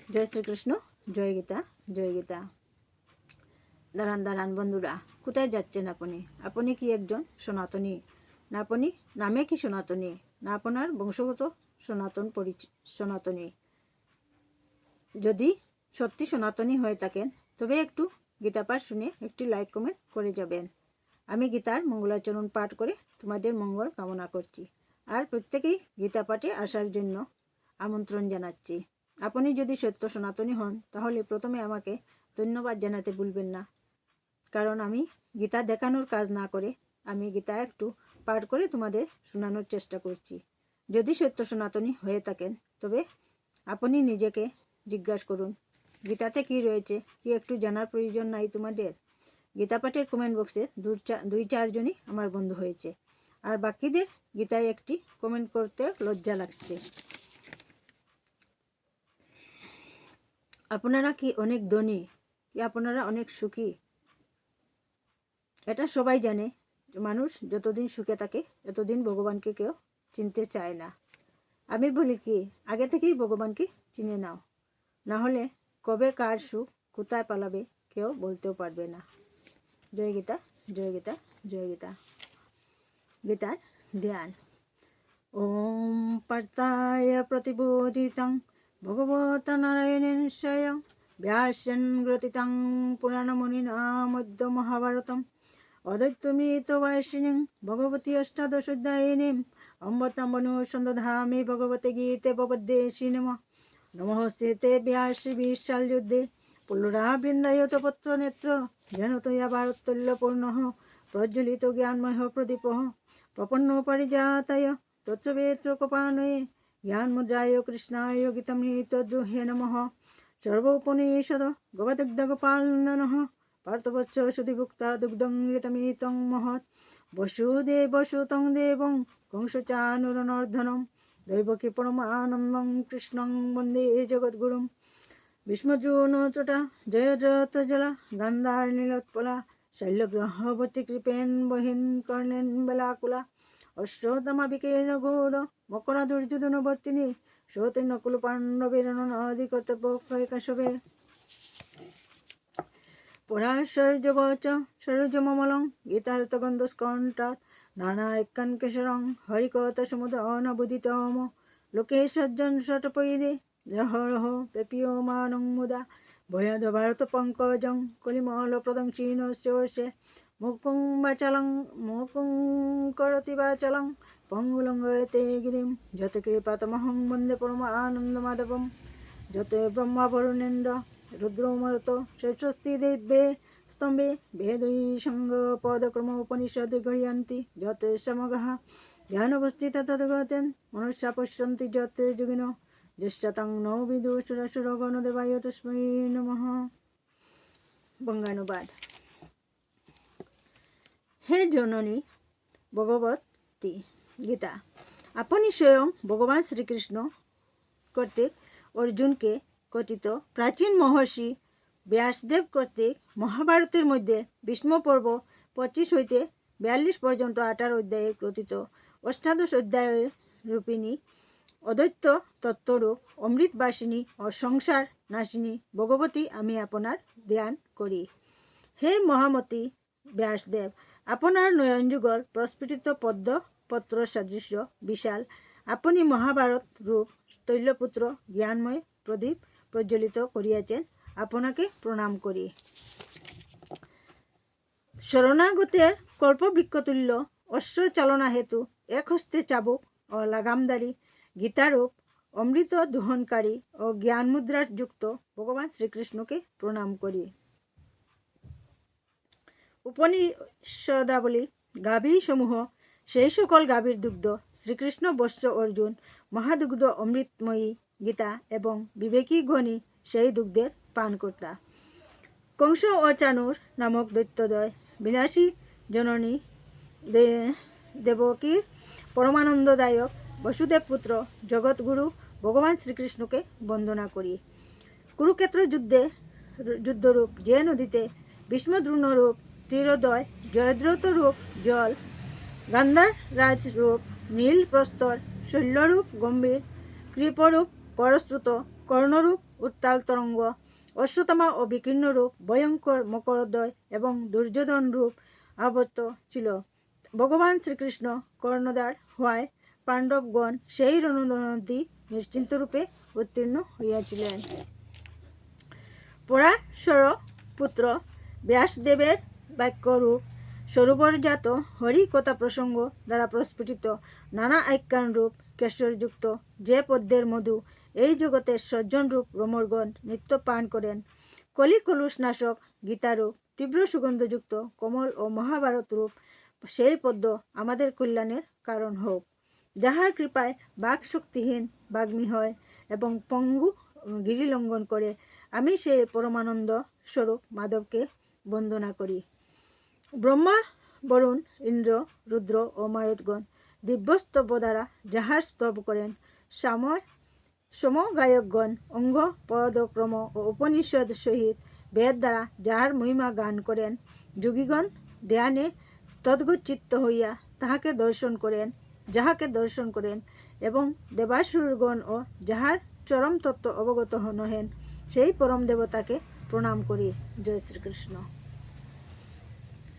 জয় শ্রীকৃষ্ণ, জয় গীতা, জয় গীতা। দাঁড়ান দাঁড়ান বন্ধুরা, কোথায় যাচ্ছেন আপনি? আপনি কি একজন সনাতনী? না আপনি নামে কি সনাতনী, না আপনার বংশগত সনাতনী? যদি সত্যি সনাতনী হয়ে থাকেন তবে একটু গীতা পাঠ শুনে একটি লাইক কমেন্ট করে যাবেন। আমি গীতার মঙ্গলাচরণ পাঠ করে তোমাদের মঙ্গল কামনা করছি, আর প্রত্যেকেই গীতা পাঠে আসার জন্য আমন্ত্রণ জানাচ্ছি। আপনি যদি সত্য সনাতনী হন তাহলে প্রথমে আমাকে ধন্যবাদ জানাতে ভুলবেন না, কারণ আমি গীতা দেখানোর কাজ না করে আমি গীতা একটু পাঠ করে তোমাদের শোনানোর চেষ্টা করছি। যদি সত্য সনাতনী হয়ে থাকেন তবে আপনি নিজেকে জিজ্ঞাসা করুন, গীতাতে কি রয়েছে কি একটু জানার প্রয়োজন নাই তোমাদের? গীতা পাঠের কমেন্ট বক্সে দুই চারজনই আমার বন্ধু হয়েছে, আর বাকিদের গীতায় একটি কমেন্ট করতে লজ্জা লাগছে। আপনারা কি অনেক ধনী, কি আপনারা অনেক সুখী? এটা সবাই জানে। মানুষ যতদিন সুখে থাকে ততদিন ভগবানকে কেউ চিনতে চায় না। আমি বলি কি, আগে থেকেই ভগবানকে চিনে নাও, না হলে কবে কার সুখ কোথায় পালাবে কেউ বলতেও পারবে না। জয় গীতা, জয় গীতা, জয় গীতা। গীতার ধ্যান। ওম পার্থায় প্রতিবোধিতং ভগবতা নারায়ণেন স্বয়ং ব্যাসেন গ্রথিতং পুরাণমুনিনা মধ্য মহাভারতম অদ্বৈতমৃতবাসিনীং ভগবতী অষ্টাদশোধ্যায়িনীং অম্বতাম্বনুসন্দধামি ভগবতে গীতে ভগবদ্দেশি নমস্তে ব্যাসি বিশালযুদ্ধে পুল্লরাবৃন্দায়ত পত্র নেত্র যেন তয়া ভারততুল্যপূর্ণ প্রজ্বলিত জ্ঞানময় প্রদীপ প্রপন্ন পারিজাতায় তত্ত্ববেত্রকপানয়ে জ্ঞানমুদ্রায় কৃষ্ণায় গীতামৃতদ্রুহে নমঃ সর্বোপনিষদ গোপদুগ্ধগোপালনঃ পার্থবৎস সুধিভুক্তা দুগ্ধমৃতমিতং মহৎ বসুদেবসুতং দেবং কংসচানুরনর্ধনম দৈবকী পরমানন্দং কৃষ্ণং বন্দে জগদ্গুরুম ভীষ্মজুনচটা জয়দ্রথজলা গান্ধার নীলোৎপলা শৈলগ্রহবতী কৃপেন বহিন কর্ণেন বেলাকুলা অষ্টতমা বিকীর্ণ গৌর মকরা দুর্যোধনবর্তিনী সৌতীর্ণ কুল পাণ্ডবের নদী কর্তব্য কৈকাশবে পরাশর্যবচ সরোজমমলং গীতার্থগন্ধস্কণ্ঠাৎ নানা একান কেশরং হরিকথ সমুদনবুদিতম লোকে সজ্জন শটপৈদে রহরহ পেপীয়মানং মুদা ভয়াদ ভারত পঙ্কজং কলিমল প্রদংশীনশ্চে মুকুং করতি বাচলং পঙ্গুলঙ্গয়তে গিরিম যত কৃপাতমহং বন্দে পরমানন্দমাধবম যত ব্রহ্মা বরুণেন্দ্র রুদ্রমরত ষষ্ঠস্তি দেব্যে স্তম্ভে বেদৈ সঙ্গ পদক্রম উপনিষদ গড়িয়ন্তি যত সমগহ জ্ঞানবস্থিত তদ্গতেন মনুষ্যা পশ্যন্তি যত যোগিন যশ্চতং নৌ বিদুষুরসুরগণদেবায় তস্मै নমঃ। বঙ্গানুবাদ। হে জননী ভগবতী গীতা, আপনি স্বয়ং ভগবান শ্রীকৃষ্ণ কর্তৃক অর্জুনকে কথিত প্রাচীন মহর্ষি ব্যাসদেব কর্তৃক মহাভারতের মধ্যে ভীষ্ম পর্ব 25 হইতে 42 পর্যন্ত 18 অধ্যায়ে কথিত অষ্টাদশ অধ্যায়ের রূপিণী অদ্বৈত তত্ত্বরূপ অমৃতবাসিনী ও সংসার নাশিনী ভগবতী আমি আপনার ধ্যান করি। হে মহামতি ব্যাসদেব, আপনার নয়নযুগল প্রস্ফুটিত পদ্ম পত্র সদৃশ্য বিশাল, আপনি মহাভারত রূপ তৈলপুত্র জ্ঞানময় প্রদীপ প্রজ্বলিত করিয়াছেন, আপনাকে প্রণাম করি। শরণাগতের কল্পবৃক্ষতুল্য অশ্ব চালনা হেতু এক হস্তে চাবুক ও লাগামদারী গীতারূপ অমৃত দোহনকারী ও জ্ঞানমুদ্রার যুক্ত ভগবান শ্রীকৃষ্ণকে প্রণাম করি। উপনিষদাবলী গাভী সমূহ সেই সকল গাভীর দুগ্ধ শ্রীকৃষ্ণ বৎস অর্জুন মহাদুগ্ধ অমৃতময়ী গীতা এবং বিবেকী গণী সেই দুগ্ধের পানকর্তা। কংস ও চানুর নামক দৈত্যদয় বিনাশী জননী দেবকীর পরমানন্দদায়ক বসুদেব পুত্র জগৎগুরু ভগবান শ্রীকৃষ্ণকে বন্দনা করি। কুরুক্ষেত্র যুদ্ধরূপ যে নদীতে ভীষ্মদ্রোণরূপ তীরোদয় জয়দ্রথ রূপ জল গান্ধার রাজ রূপ নীল প্রস্তর শৈল্যরূপ গম্ভীর কৃপরূপ করশ্রুত কর্ণরূপ উত্তাল তরঙ্গ, অশ্বত্থামা ও বিকীর্ণ রূপ, ভয়ঙ্কর মকরদ্বয় এবং দুর্যোধন রূপ আবর্ত ছিল। ভগবান শ্রীকৃষ্ণ কর্ণধার হওয়ায় পাণ্ডবগণ সেই রণনদী নিশ্চিন্ত রূপে উত্তীর্ণ হইয়াছিলেন। পরাশর পুত্র ব্যাসদেবের বাক্যরূপ সরোবরজাত হরি কথা প্রসঙ্গ দ্বারা প্রস্ফুটিত নানা আখ্যান রূপ কেশরযুক্ত যে পদ্মের মধু এই জগতের সজ্জনরূপ রমরগণ নিত্য পান করেন। কলি কলুষ নাশক গীতারূপ তীব্র সুগন্ধযুক্ত কমল ও মহাভারত রূপ সেই পদ্ম আমাদের কল্যাণের কারণ হোক। যাহার কৃপায় বাক শক্তিহীন বাগ্মী হয় এবং পঙ্গু গিরিলঙ্ঘন করে, আমি সেই পরমানন্দ স্বরূপ মাধবকে বন্দনা করি। ব্রহ্মা, বরুণ, ইন্দ্র, রুদ্র ও মারুতগণ দিব্যস্তব দ্বারা যাহার স্তব করেন, সমগায়কগণ অঙ্গ পদক্রম ও উপনিষদ সহিত বেদ দ্বারা যাহার মহিমা গান করেন, যোগীগণ ধ্যানে তদ্গচ্চিত্ত হইয়া যাহাকে দর্শন করেন এবং দেবাসুরগণ ও যাহার চরম তত্ত্ব অবগত নহেন, সেই পরম দেবতাকে প্রণাম করি। জয় শ্রীকৃষ্ণ।